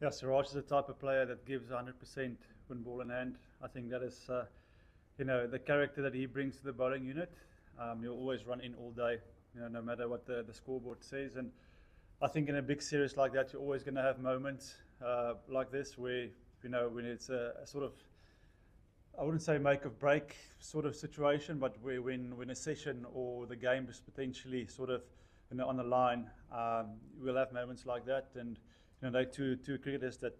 Yeah, Siraj is the type of player that gives 100% when ball in hand. I think that is, the character that he brings to the bowling unit. He'll always run in all day, no matter what the scoreboard says. And I think in a big series like that, you're always going to have moments like this where, when it's a sort of, I wouldn't say make or break sort of situation, but when a session or the game is potentially sort of on the line, we'll have moments like that. And they're two cricketers that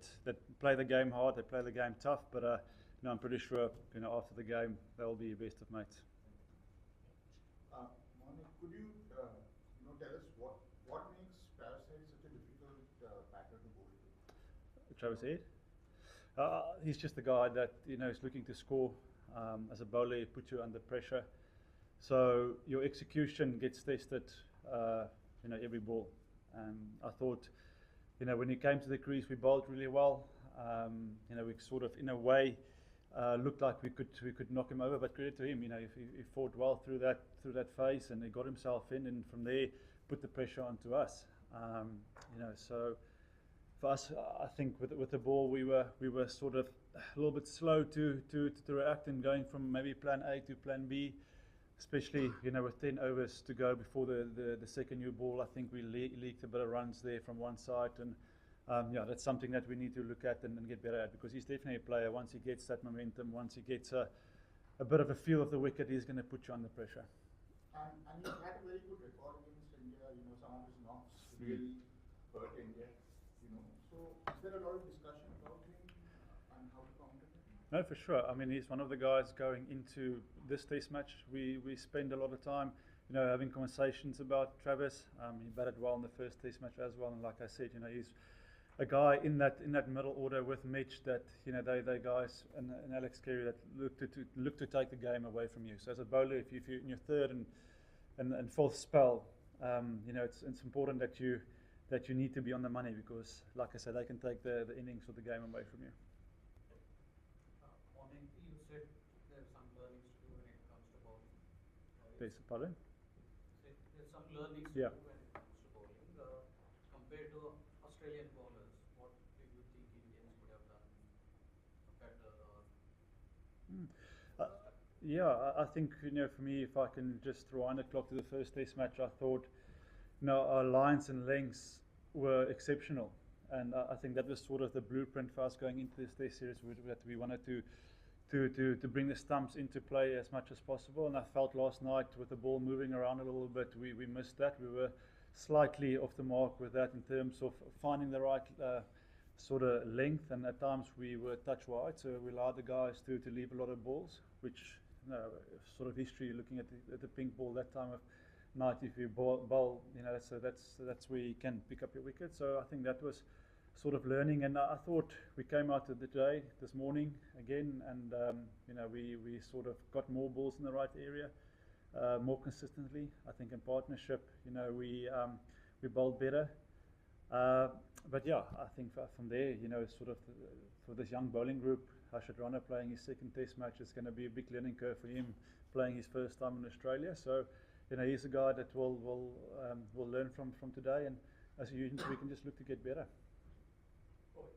play the game hard, they play the game tough, but I'm pretty sure after the game they'll be best of mates. Moni, could you tell us what makes Travis Head such a difficult batter to bowl to? Travis Head? He's just the guy that is looking to score. As a bowler, he puts you under pressure, so your execution gets tested. Every ball. I thought, when he came to the crease, we bowled really well. We sort of, in a way, looked like we could knock him over. But credit to him, he fought well through that phase, and he got himself in, and from there put the pressure onto us. So. For us, I think with the ball, we were sort of a little bit slow to react, and going from maybe plan A to plan B, especially with 10 overs to go before the second new ball. I think we leaked a bit of runs there from one side, and that's something that we need to look at and get better at, because he's definitely a player. Once he gets that momentum, once he gets a bit of a feel of the wicket, he's going to put you under pressure. And he had a very good record against India. Some of his knocks really hurt India. So is there a lot of discussion about him and how to counter him? No, for sure. I mean, he's one of the guys going into this test match. We spend a lot of time, having conversations about Travis. He batted well in the first test match as well, and like I said, he's a guy in that middle order with Mitch that they guys and Alex Carey that look to take the game away from you. So as a bowler, if you're in your third and fourth spell, it's important that you need to be on the money, because, like I said, they can take the innings or the game away from you. Moni, you said there's some learnings to do when it comes to bowling. Pardon? There's some learnings to Yeah. do when it comes to bowling. Compared to Australian bowlers, what do you think Indians would have done better? I think, for me, if I can just rewind the clock to the first test match, I thought, our lines and lengths were exceptional, and I think that was sort of the blueprint for us going into this test series, that we wanted to bring the stumps into play as much as possible. And I felt last night, with the ball moving around a little bit, we missed that. We were slightly off the mark with that in terms of finding the right sort of length, and at times we were touch wide, so we allowed the guys to leave a lot of balls, which sort of history, looking at the pink ball that time of night, if you bowl, that's where you can pick up your wicket. So I think that was sort of learning, and I thought we came out of the day this morning again, and we sort of got more balls in the right area, more consistently. I think in partnership, we bowled better. But yeah, I think from there, sort of for this young bowling group, Harshad Rana playing his second test match is going to be a big learning curve for him, playing his first time in Australia. So he's a guy that will learn from today, and as a unit we can just look to get better. Oh,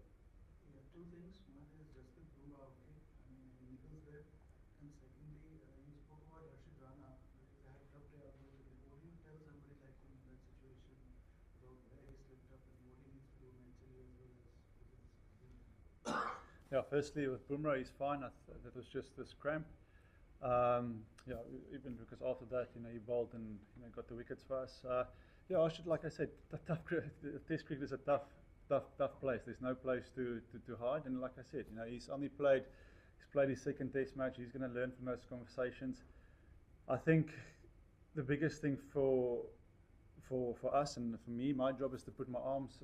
yeah, two things. One is just the Bumrah, okay? I mean, Nichols there, and secondly, you spoke about Harshad Rana, because they had a tough day out there. What do you tell somebody like him in that situation about where he slipped up and what he needs to do mentally as well as physically? Yeah, firstly with Bumrah, he's fine. That was just this cramp. Even because after that, he bowled and got the wickets for us. Like I said, Test cricket is a tough place. There's no place to hide. And like I said, he's played his second Test match. He's going to learn from those conversations. I think the biggest thing for us and for me, my job is to put my arms,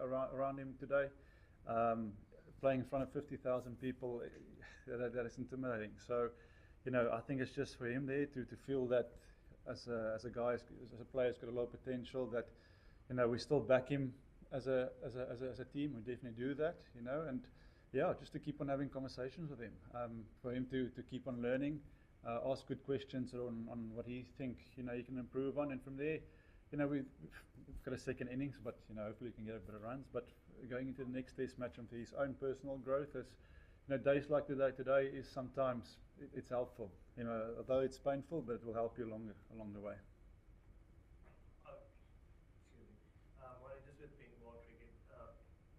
around him today. Playing in front of 50,000 people, that is intimidating. So, I think it's just for him there to feel that as a guy, as a player, has got a lot of potential. That we still back him as a team. We definitely do that, and just to keep on having conversations with him, for him to keep on learning, ask good questions on what he think he can improve on, and from there, we've got a second innings, but hopefully we can get a bit of runs. But going into the next test match and for his own personal growth, is days like today is sometimes it's helpful. Although it's painful, but it will help you along the way. Excuse me. Moni, just with pink ball cricket,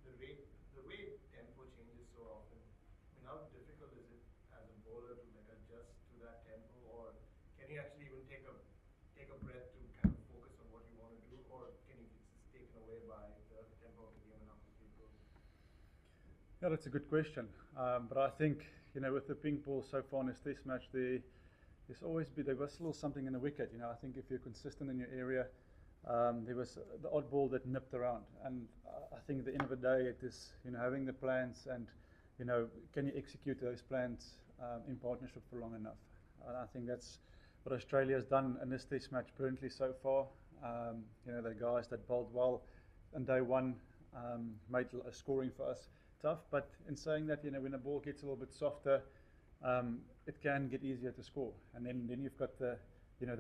the way tempo changes so often. I mean, how difficult is it as a bowler to adjust to that tempo, or can you actually even take a breath to kind of focus on what you want to do, or can you it's taken away by the tempo of the game and how quickly it goes? Yeah, that's a good question. But I think with the pink ball so far in this test match, there was still something in the wicket. I think if you're consistent in your area, there was the odd ball that nipped around, and I think at the end of the day, it is having the plans and can you execute those plans in partnership for long enough. And I think that's what Australia has done in this test match currently so far. The guys that bowled well on day one made scoring for us tough, but in saying that, when the ball gets a little bit softer, it can get easier to score, and then you've got the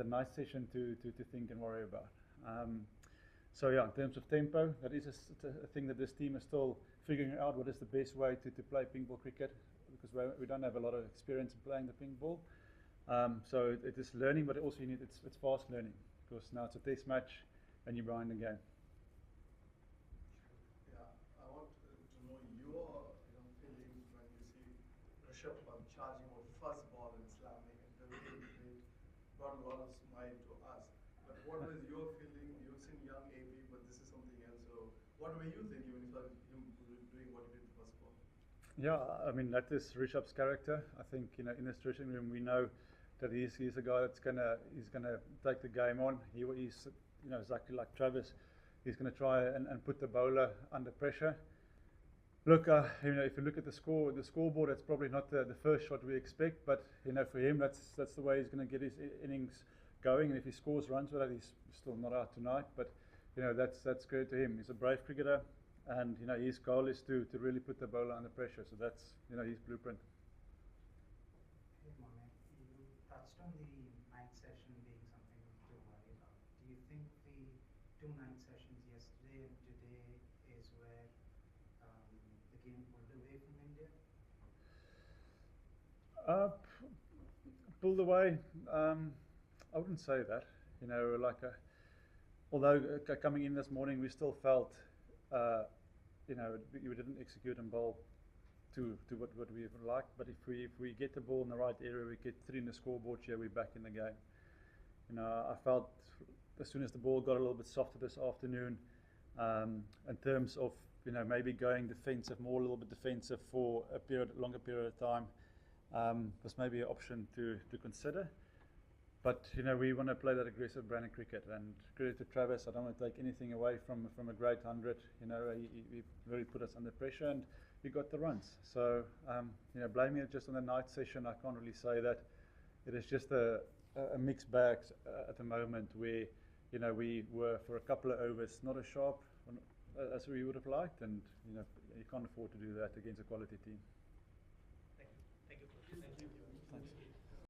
night session to think and worry about. So yeah, in terms of tempo, that is a thing that this team is still figuring out what is the best way to play pink ball cricket, because we don't have a lot of experience in playing the pink ball. So it is learning, but also it's fast learning, because now it's a test match and you're behind the game. I want to know your feelings when you see Rishabh charging over first ball and slamming, and the way it brought a lot of smile to us. But what was your feeling? You've seen young AB, but this is something else. So what were you thinking when you saw him doing what he did the first ball? Yeah, I mean that is Rishabh's character. I think in this dressing room we know that he's a guy that's gonna take the game on. He's exactly like Travis. He's going to try and put the bowler under pressure. Look, if you look at the scoreboard, that's probably not the first shot we expect, but for him, that's the way he's going to get his innings going. And if he scores runs with that, he's still not out tonight. But that's good to him. He's a brave cricketer, and his goal is to really put the bowler under pressure. So that's his blueprint. Hey Moni, you touched on the night session being something to worry about. Do you think the 2 night sessions yesterday and today is where the game pulled away from India? Pulled away, I wouldn't say that. Although coming in this morning, we still felt, we didn't execute and bowl to what we would like. But if we get the ball in the right area, we get 3 in the scoreboard here, we're back in the game. I felt as soon as the ball got a little bit softer this afternoon, in terms of maybe going defensive, a little bit defensive for a longer period of time, was maybe an option to consider. But we want to play that aggressive brand of cricket, and credit to Travis. I don't want to take anything away from a great 100. He really put us under pressure, and we got the runs. So blaming it just on the night session, I can't really say that. It is just a mixed bag at the moment, where we were for a couple of overs not as sharp as we would have liked, and you can't afford to do that against a quality team.